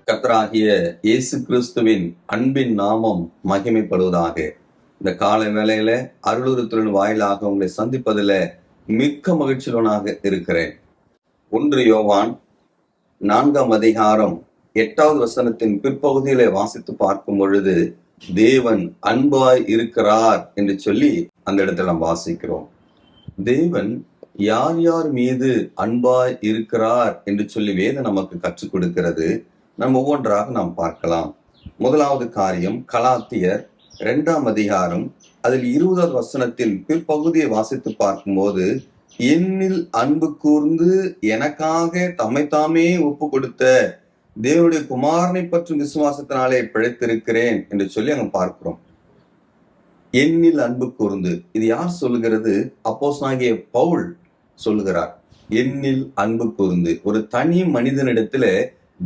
கர்த்தராகிய இயேசு கிறிஸ்துவின் அன்பின் நாமம் மகிமைப்படுவதாக. இந்த காலை வேளையில அருளுறுத்தலின் வாயிலாக உங்களை சந்திப்பதில் மிக்க மகிழ்ச்சியுடனாக இருக்கிறேன். 1 யோவான் 4ஆம் அதிகாரம் 8வது வசனத்தின் பிற்பகுதியிலே வாசித்து பார்க்கும் பொழுது தேவன் அன்பாய் இருக்கிறார் என்று சொல்லி அந்த இடத்துல நாம் வாசிக்கிறோம். தேவன் யார் யார் மீது அன்பாய் இருக்கிறார் என்று சொல்லி வேதம் நமக்கு கற்றுக் கொடுக்கிறது. நம்ம ஒவ்வொன்றாக நாம் பார்க்கலாம். முதலாவது காரியம் கலாத்தியர் 2ஆம் அதிகாரம் அதில் 20வது வசனத்தில் பிற்பகுதியை வாசித்து பார்க்கும்போது, என்னில் அன்பு கூர்ந்து எனக்காக தம்மைத்தாமே ஒப்பு கொடுத்த தேவனுடைய குமாரனை பற்றும் விசுவாசத்தினாலே பிழைத்திருக்கிறேன் என்று சொல்லி அங்க பார்க்கிறோம். என்னில் அன்பு கூர்ந்து, இது யார் சொல்லுகிறது? அப்போஸ்தலனாகிய பவுல் சொல்லுகிறார். என்னில் அன்பு கூர்ந்து, ஒரு தனி மனிதனிடத்துல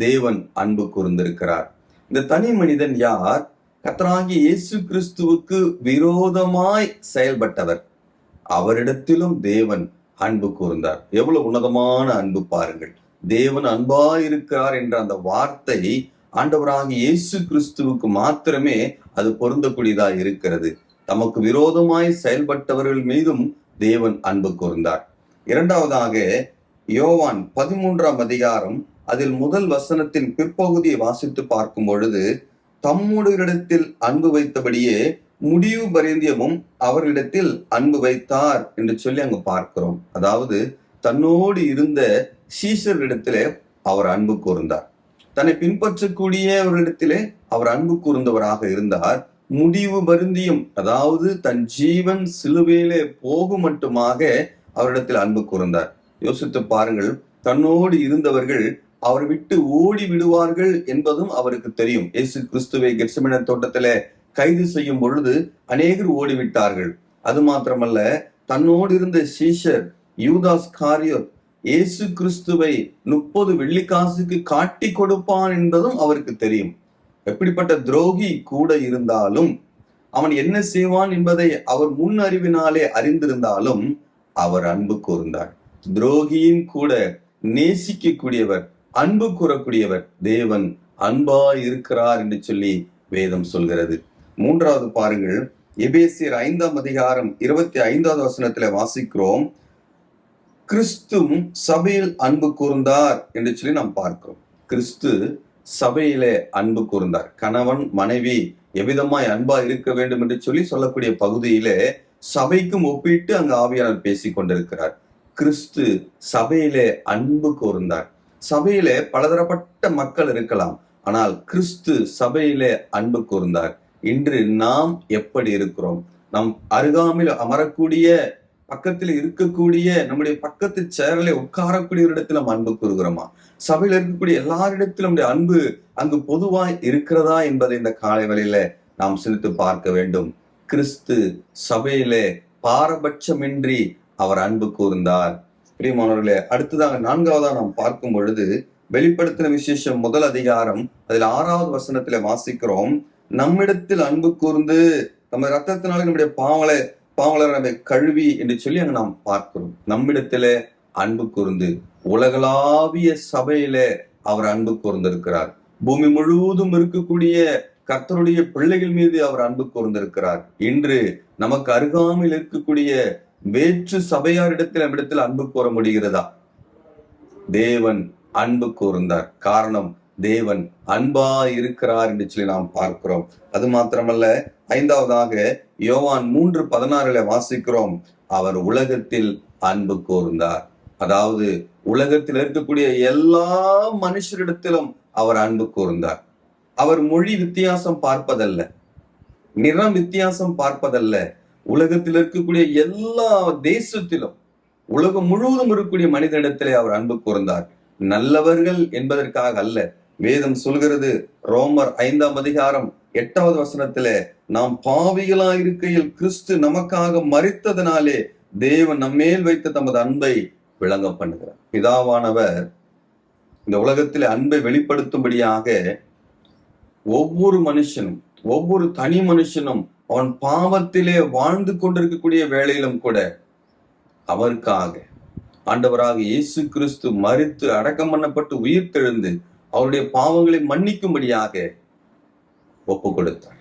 தேவன் அன்பு கூர்ந்திருக்கிறார். இந்த தனி மனிதன் யார்? கர்த்தராகிய இயேசு கிறிஸ்துவுக்கு விரோதமாய் செயல்பட்டவர். அவரிடத்திலும் தேவன் அன்பு கூர்ந்தார். எவ்வளவு உன்னதமான அன்பு பாருங்கள். தேவன் அன்பாயிருக்கிறார் என்ற அந்த வார்த்தை ஆண்டவராகிய இயேசு கிறிஸ்துவுக்கு மாத்திரமே அது பொருந்தக்கூடியதாக இருக்கிறது. தமக்கு விரோதமாய் செயல்பட்டவர்கள் மீதும் தேவன் அன்பு கூர்ந்தார். இரண்டாவதாக யோவான் 13ஆம் அதிகாரம் அதில் முதல் வசனத்தின் பிற்பகுதியை வாசித்து பார்க்கும் பொழுது, தம்முடையிடத்தில் அன்பு வைத்தபடியே முடிவு பரியந்தமும் அவர்களிடத்தில் அன்பு வைத்தார் என்று சொல்லி அங்கு பார்க்கிறோம். அதாவது தன்னோடு இருந்த சீஷர்களிடத்திலே அவர் அன்பு கூர்ந்தார். தன்னை பின்பற்றக்கூடியவர்களிடத்திலே அவர் அன்பு கூர்ந்தவராக இருந்தார். முடிவு பரிந்தியும், அதாவது தன் ஜீவன் சிலுவையிலே போகும் மட்டுமாக அவரிடத்தில் அன்பு கூர்ந்தார். யோசித்து பாருங்கள், தன்னோடு இருந்தவர்கள் அவரை விட்டு ஓடி விடுவார்கள் என்பதும் அவருக்கு தெரியும். இயேசு கிறிஸ்துவை கெத்செமனே தோட்டத்திலே கைது செய்யும் பொழுது அநேகர் ஓடிவிட்டார்கள். அது மாத்திரமல்ல, தன்னோடு இருந்த சீஷர் யூதாஸ் காரியோத் இயேசு கிறிஸ்துவை 30 வெள்ளிக்காசுக்கு காட்டி கொடுப்பான் என்பதும் அவருக்கு தெரியும். எப்படிப்பட்ட துரோகி கூட இருந்தாலும், அவன் என்ன செய்வான் என்பதை அவர் முன் அறிவினாலே அறிந்திருந்தாலும் அவர் அன்பு கூர்ந்தார். துரோகியும் கூட நேசிக்கக்கூடியவர், அன்பு கூறக்கூடியவர். தேவன் அன்பாய் இருக்கிறார் என்று சொல்லி வேதம் சொல்கிறது. மூன்றாவது பாருங்கள், எபேசியர் 5ஆம் அதிகாரம் 25வது வசனத்துல வாசிக்கிறோம், கிறிஸ்துவும் சபையில் அன்பு கூர்ந்தார் என்று சொல்லி நாம் பார்க்கிறோம். கிறிஸ்து சபையிலே அன்பு கூர்ந்தார். கணவன் மனைவி எவ்விதமாய் அன்பா இருக்க வேண்டும் என்று சொல்லி சொல்லக்கூடிய பகுதியிலே சபைக்கும் ஒப்பிட்டு அங்கு ஆவியாளர் பேசிக் கொண்டிருக்கிறார். கிறிஸ்து சபையிலே அன்பு கூர்ந்தார். சபையிலே பலதரப்பட்ட மக்கள் இருக்கலாம், ஆனால் கிறிஸ்து சபையிலே அன்பு கூர்ந்தார். இன்று நாம் எப்படி இருக்கிறோம்? நம் அருகாமையில் அமரக்கூடிய, பக்கத்தில் இருக்கக்கூடிய, நம்முடைய பக்கத்து சேரலை உட்காரக்கூடிய ஒரு இடத்துல நம்ம அன்பு கூறுகிறோமா? சபையில இருக்கக்கூடிய எல்லாரிடத்திலும் நம்முடைய அன்பு அங்கு பொதுவாய் இருக்கிறதா என்பதை இந்த காலை வேளையில நாம் சிந்தித்து பார்க்க வேண்டும். கிறிஸ்து சபையிலே பாரபட்சமின்றி அவர் அன்பு கூர்ந்தார். பிரியமானவர்களே, அடுத்ததாக 4ஆவதா நாம் பார்க்கும் பொழுது வெளிப்படுத்தின விசேஷம் 1 அதிகாரம் அதில் 6வது வசனத்துல வாசிக்கிறோம், நம்மிடத்தில் அன்பு கூர்ந்து நம்ம ரத்தத்தினாலே நம்முடைய பாவங்களை நம்ம கழுவி என்று சொல்லி அங்க நாம் பார்க்கிறோம். நம்மிடத்துல அன்பு கூர்ந்து உலகளாவிய சபையில அவர் அன்பு கூர்ந்திருக்கிறார். பூமி முழுவதும் இருக்கக்கூடிய கர்த்தருடைய பிள்ளைகள் மீது அவர் அன்பு கூர்ந்திருக்கிறார். இன்று நமக்கு அருகாமையில் இருக்கக்கூடிய வேற்று சபையாரிடத்தில் நம்மிடத்தில் அன்பு கூற முடிகிறதா? தேவன் அன்பு கூர்ந்தார். காரணம், தேவன் அன்பா இருக்கிறார் என்று சொல்லி நாம் பார்க்கிறோம். அது மாத்திரமல்ல, 5ஆவதாக யோவான் 3:16 வாசிக்கிறோம், அவர் உலகத்தில் அன்பு கூர்ந்தார். அதாவது உலகத்தில் இருக்கக்கூடிய எல்லா மனுஷரிடத்திலும் அவர் அன்பு கூர்ந்தார். அவர் மொழி வித்தியாசம் பார்ப்பதல்ல, நிறம் வித்தியாசம் பார்ப்பதல்ல, உலகத்தில் இருக்கக்கூடிய எல்லா தேசத்திலும், உலகம் முழுவதும் இருக்கக்கூடிய மனிதனிடத்திலே அவர் அன்பு கூர்ந்தார். நல்லவர்கள் என்பதற்காக அல்ல. வேதம் சொல்கிறது, ரோமர் 5ஆம் அதிகாரம் 8வது வசனத்திலே, நாம் பாவிகளா இருக்கையில் கிறிஸ்து நமக்காக மரித்ததனாலே தேவன் நம்மேல் வைத்த தமது அன்பை விளங்க பண்ணுகிறார். பிதாவானவர் இந்த உலகத்திலே அன்பை வெளிப்படுத்தும்படியாக ஒவ்வொரு மனுஷனும், ஒவ்வொரு தனி மனுஷனும் அவன் பாவத்திலே வாழ்ந்து கொண்டிருக்கக்கூடிய வேளையிலும் கூட அவருக்காக ஆண்டவராக இயேசு கிறிஸ்து மரித்து அடக்கம் பண்ணப்பட்டு உயிர்த்தெழுந்து அவருடைய பாவங்களை மன்னிக்கும்படியாக ஒப்பு கொடுத்தார்.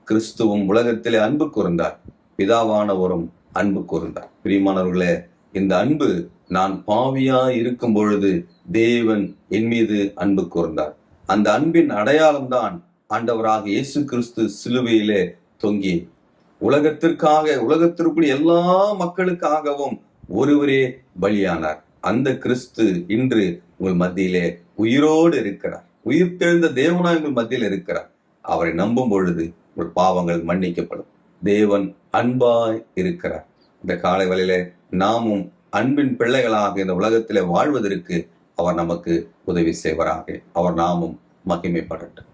கிறிஸ்துவும் உலகத்திலே அன்பு கூர்ந்தார், பிதாவானவரும் அன்பு கூர்ந்தார். பிரியமானவர்களே, இந்த அன்பு, நான் பாவியா இருக்கும் பொழுது தேவன் என் மீது அன்பு கூர்ந்தார். அந்த அன்பின் அடையாளம் தான் ஆண்டவராக இயேசு கிறிஸ்து சிலுவையிலே தொங்கி உலகத்திற்குள் எல்லா மக்களுக்காகவும் ஒருவரே பலியானார். அந்த கிறிஸ்து இன்று உங்கள் மத்தியிலே உயிரோடு இருக்கிறார். உயிர்த்தெழுந்த தேவனாய் உங்கள் மத்தியில் இருக்கிறார். அவரை நம்பும் பொழுது உங்கள் பாவங்கள் மன்னிக்கப்படும். தேவன் அன்பாய் இருக்கிறார். இந்த காலை வேளையிலே நாமும் அன்பின் பிள்ளைகளாக இந்த உலகத்திலே வாழ்வதற்கு அவர் நமக்கு உதவி செய்வராக. அவர் நாமும் மகிமைப்படட்டும்.